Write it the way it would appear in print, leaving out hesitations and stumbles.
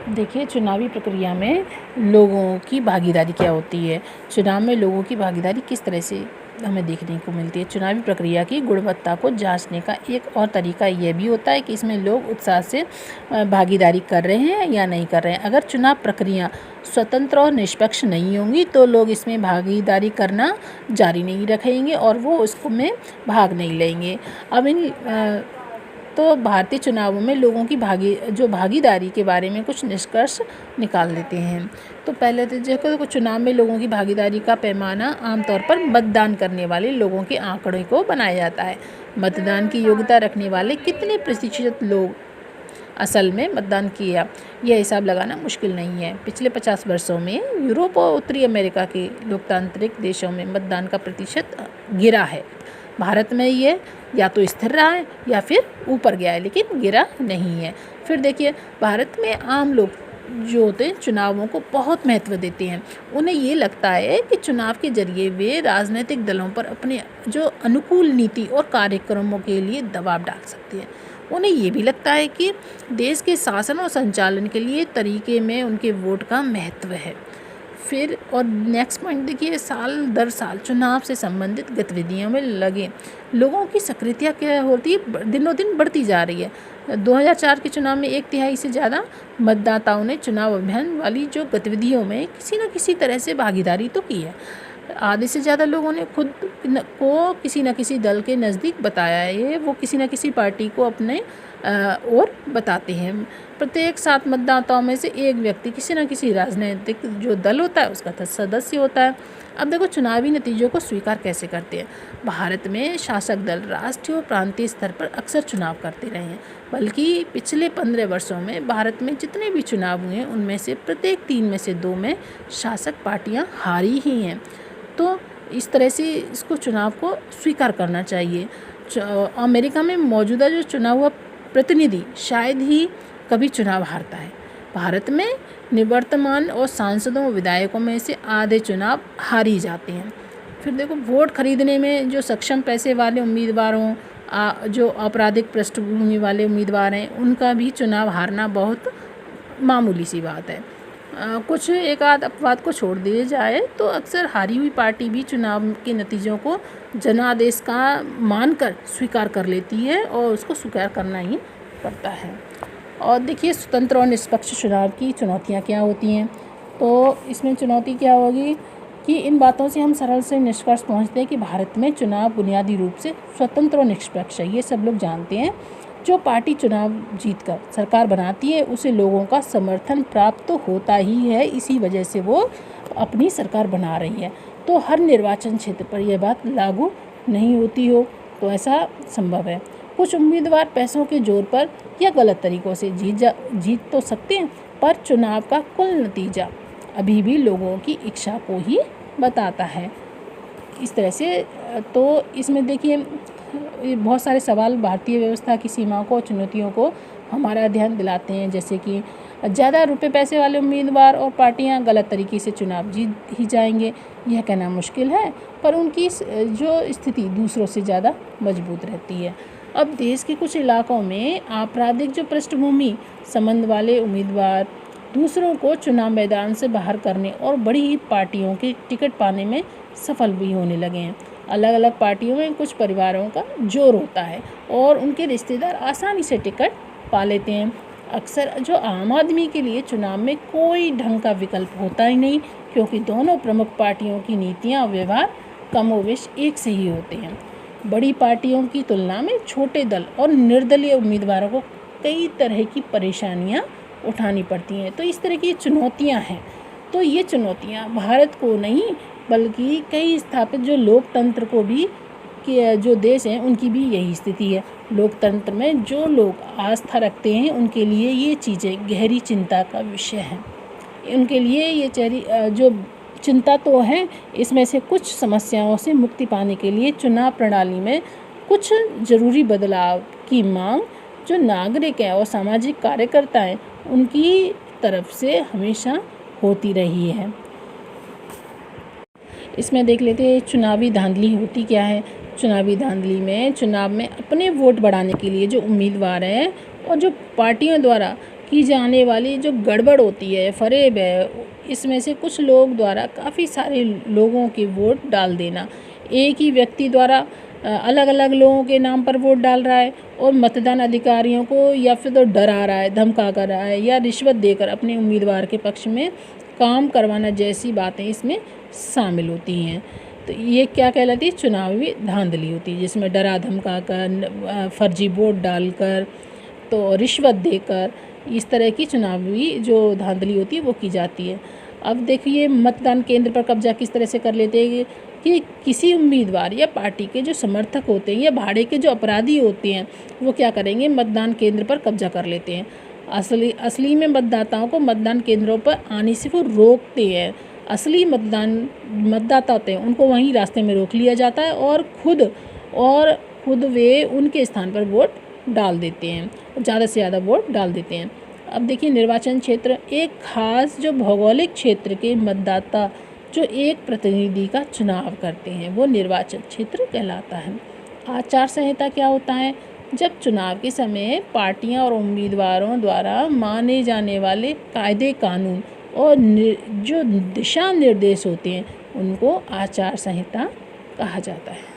देखिए, चुनावी प्रक्रिया में लोगों की भागीदारी क्या होती है। चुनाव में लोगों की भागीदारी किस तरह से हमें देखने को मिलती है। चुनावी प्रक्रिया की गुणवत्ता को जांचने का एक और तरीका यह भी होता है कि इसमें लोग उत्साह से भागीदारी कर रहे हैं या नहीं कर रहे हैं। अगर चुनाव प्रक्रिया स्वतंत्र और निष्पक्ष नहीं होंगी तो लोग इसमें भागीदारी करना जारी नहीं रखेंगे और वो उसमें भाग नहीं लेंगे। अब तो भारतीय चुनावों में लोगों की भागीदारी के बारे में कुछ निष्कर्ष निकाल देते हैं। तो पहले तो देखो, चुनाव में लोगों की भागीदारी का पैमाना आमतौर पर मतदान करने वाले लोगों के आंकड़े को बनाया जाता है। मतदान की योग्यता रखने वाले कितने प्रतिशत लोग असल में मतदान किया, यह हिसाब लगाना मुश्किल नहीं है। पिछले 50 वर्षों में यूरोप और उत्तरी अमेरिका के लोकतांत्रिक देशों में मतदान का प्रतिशत गिरा है। भारत में ये या तो स्थिर रहा है या फिर ऊपर गया है, लेकिन गिरा नहीं है। फिर देखिए, भारत में आम लोग जो होते हैं चुनावों को बहुत महत्व देते हैं। उन्हें ये लगता है कि चुनाव के जरिए वे राजनीतिक दलों पर अपने जो अनुकूल नीति और कार्यक्रमों के लिए दबाव डाल सकते हैं। उन्हें ये भी लगता है कि देश के शासन और संचालन के लिए तरीके में उनके वोट का महत्व है। फिर और नेक्स्ट पॉइंट देखिए, साल दर साल चुनाव से संबंधित गतिविधियों में लगे लोगों की सक्रियता क्या होती है, दिनों दिन बढ़ती जा रही है। 2004 के चुनाव में 1/3 से ज़्यादा मतदाताओं ने चुनाव अभियान वाली जो गतिविधियों में किसी न किसी तरह से भागीदारी तो की है। आधे से ज़्यादा लोगों ने खुद को किसी न किसी दल के नज़दीक बताया है, वो किसी न किसी पार्टी को अपने और बताते हैं। प्रत्येक 7 मतदाताओं में से एक व्यक्ति किसी न किसी राजनीतिक जो दल होता है उसका सदस्य होता है। अब देखो, चुनावी नतीजों को स्वीकार कैसे करते हैं। भारत में शासक दल राष्ट्रीय और प्रांतीय स्तर पर अक्सर चुनाव करते रहे हैं, बल्कि पिछले 15 वर्षों में भारत में जितने भी चुनाव हुए हैं उनमें से प्रत्येक 3 में से 2 में शासक पार्टियां हारी ही हैं। तो इस तरह से इसको चुनाव को स्वीकार करना चाहिए। अमेरिका में मौजूदा जो चुनाव हुआ प्रतिनिधि शायद ही कभी चुनाव हारता है। भारत में निवर्तमान और सांसदों और विधायकों में से आधे चुनाव हार ही जाते हैं। फिर देखो, वोट खरीदने में जो सक्षम पैसे वाले उम्मीदवारों जो आपराधिक पृष्ठभूमि वाले उम्मीदवार हैं उनका भी चुनाव हारना बहुत मामूली सी बात है। कुछ एक आध अपवाद को छोड़ दिया जाए तो अक्सर हारी हुई पार्टी भी चुनाव के नतीजों को जनादेश का मानकर स्वीकार कर लेती है और उसको स्वीकार करना ही पड़ता है। और देखिए, स्वतंत्र और निष्पक्ष चुनाव की चुनौतियां क्या होती हैं। तो इसमें चुनौती क्या होगी कि इन बातों से हम सरल से निष्कर्ष पहुंचते हैं कि भारत में चुनाव बुनियादी रूप से स्वतंत्र और निष्पक्ष है। ये सब लोग जानते हैं। जो पार्टी चुनाव जीतकर सरकार बनाती है उसे लोगों का समर्थन प्राप्त तो होता ही है, इसी वजह से वो अपनी सरकार बना रही है। तो हर निर्वाचन क्षेत्र पर यह बात लागू नहीं होती हो तो ऐसा संभव है। कुछ उम्मीदवार पैसों के जोर पर या गलत तरीक़ों से जीत तो सकते हैं, पर चुनाव का कुल नतीजा अभी भी लोगों की इच्छा को ही बताता है। इस तरह से तो इसमें देखिए, बहुत सारे सवाल भारतीय व्यवस्था की सीमाओं को, चुनौतियों को हमारा ध्यान दिलाते हैं, जैसे कि ज़्यादा रुपए पैसे वाले उम्मीदवार और पार्टियां गलत तरीके से चुनाव जीत ही जाएंगे, यह कहना मुश्किल है, पर उनकी जो स्थिति दूसरों से ज़्यादा मजबूत रहती है। अब देश के कुछ इलाकों में आपराधिक जो पृष्ठभूमि संबंध वाले उम्मीदवार दूसरों को चुनाव मैदान से बाहर करने और बड़ी ही पार्टियों के टिकट पाने में सफल भी होने लगे हैं। अलग अलग पार्टियों में कुछ परिवारों का जोर होता है और उनके रिश्तेदार आसानी से टिकट पा लेते हैं। अक्सर जो आम आदमी के लिए चुनाव में कोई ढंग का विकल्प होता ही नहीं, क्योंकि दोनों प्रमुख पार्टियों की नीतियां और व्यवहार कमोवेश एक से ही होते हैं। बड़ी पार्टियों की तुलना में छोटे दल और निर्दलीय उम्मीदवारों को कई तरह की परेशानियां उठानी पड़ती हैं। तो इस तरह की चुनौतियां हैं। तो ये चुनौतियां भारत को नहीं बल्कि कई स्थापित जो लोकतंत्र को भी कि जो देश हैं उनकी भी यही स्थिति है। लोकतंत्र में जो लोग आस्था रखते हैं उनके लिए ये चीज़ें गहरी चिंता का विषय हैं। उनके लिए ये जो चिंता तो है, इसमें से कुछ समस्याओं से मुक्ति पाने के लिए चुनाव प्रणाली में कुछ ज़रूरी बदलाव की मांग जो नागरिक हैं और सामाजिक कार्यकर्ता हैं उनकी तरफ से हमेशा होती रही है। इसमें देख लेते हैं चुनावी धांधली होती क्या है। चुनावी धांधली में चुनाव में अपने वोट बढ़ाने के लिए जो उम्मीदवार हैं और जो पार्टियों द्वारा की जाने वाली जो गड़बड़ होती है, फ़रेब है, इसमें से कुछ लोग द्वारा काफ़ी सारे लोगों के वोट डाल देना। एक ही व्यक्ति द्वारा अलग अलग लोगों के नाम पर वोट डाल रहा है और मतदान अधिकारियों को या फिर तो डरा रहा है, धमका कर रहा है या रिश्वत देकर अपने उम्मीदवार के पक्ष में काम करवाना जैसी बातें इसमें शामिल होती हैं। तो ये क्या कहलाती है? चुनावी धांधली होती है, जिसमें डरा धमका कर, फर्जी वोट डालकर, तो रिश्वत देकर इस तरह की चुनावी जो धांधली होती है वो की जाती है। अब देखिए मतदान केंद्र पर कब्जा किस तरह से कर लेते हैं कि किसी उम्मीदवार या पार्टी के जो समर्थक होते हैं या भाड़े के जो अपराधी होते हैं वो क्या करेंगे, मतदान केंद्र पर कब्जा कर लेते हैं। असली में मतदाताओं को मतदान केंद्रों पर आने से वो रोकते हैं। असली मतदाता होते हैं उनको वहीं रास्ते में रोक लिया जाता है और खुद वे उनके स्थान पर वोट डाल देते हैं, ज़्यादा से ज़्यादा वोट डाल देते हैं। अब देखिए निर्वाचन क्षेत्र एक खास जो भौगोलिक क्षेत्र के मतदाता जो एक प्रतिनिधि का चुनाव करते हैं वो निर्वाचन क्षेत्र कहलाता है। आचार संहिता क्या होता है? जब चुनाव के समय पार्टियां और उम्मीदवारों द्वारा माने जाने वाले कायदे कानून और जो दिशा निर्देश होते हैं उनको आचार संहिता कहा जाता है।